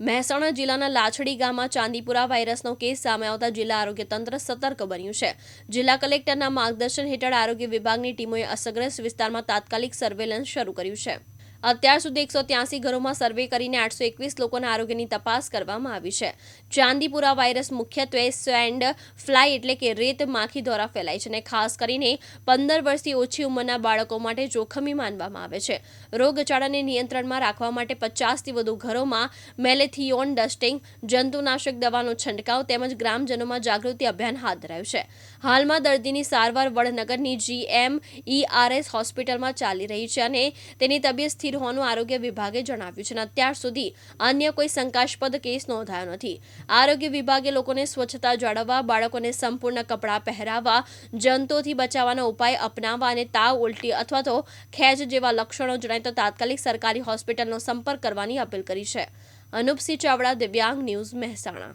મહેસાણા જિલ્લાના લાછડી ગામમાં ચાંદીપુરા વાયરસનો કેસ સામે આવતા જિલ્લા આરોગ્ય તંત્ર સતર્ક બન્યું છે। જિલ્લા કલેક્ટરના માર્ગદર્શન હેઠળ આરોગ્ય વિભાગની ટીમોએ અસરગ્રસ્ત વિસ્તારમાં તાત્કાલિક સર્વેલન્સ શરૂ કર્યું છે। અત્યાર સુધી 183 ઘરોમાં સર્વે કરીને 821 લોકોના આરોગ્યની તપાસ કરવામાં આવી છે। ચાંદીપુરા વાયરસ મુખ્યત્વે સેન્ડ ફ્લાય એટલે કે રેત માખી દ્વારા ફેલાય છે અને ખાસ કરીને 15 વર્ષથી ઓછી ઉંમરના બાળકો માટે જોખમી માનવામાં આવે છે। રોગચાળાને નિયંત્રણમાં રાખવા માટે 50થી વધુ ઘરોમાં મેલેથિયોન ડસ્ટિંગ, જંતુનાશક દવાનો છંટકાવ તેમજ ગ્રામજનોમાં જાગૃતિ અભિયાન હાથ ધરાયું છે। હાલમાં દર્દીની સારવાર વડનગરની GMERS હોસ્પિટલમાં ચાલી રહી છે અને તેની તબિયત સ્થિર હોવાનું આરોગ્ય વિભાગે જણાવ્યું છે અને અત્યાર સુધી અન્ય કોઈ શંકાસ્પદ કેસ નોંધાયો નથી। આરોગ્ય વિભાગે લોકોને સ્વચ્છતા જાળવવા, બાળકોને સંપૂર્ણ કપડાં પહેરાવવા, જંતુઓથી બચાવવાના ઉપાય અપનાવવા અને તાવ, ઉલટી અથવા તો ખેંચ જેવા લક્ષણો જણાય તો તાત્કાલિક સરકારી હોસ્પિટલનો સંપર્ક કરવાની અપીલ કરી છે। અનુપસિંહ ચાવડા, દિવ્યાંગ ન્યૂઝ, મહેસાણા।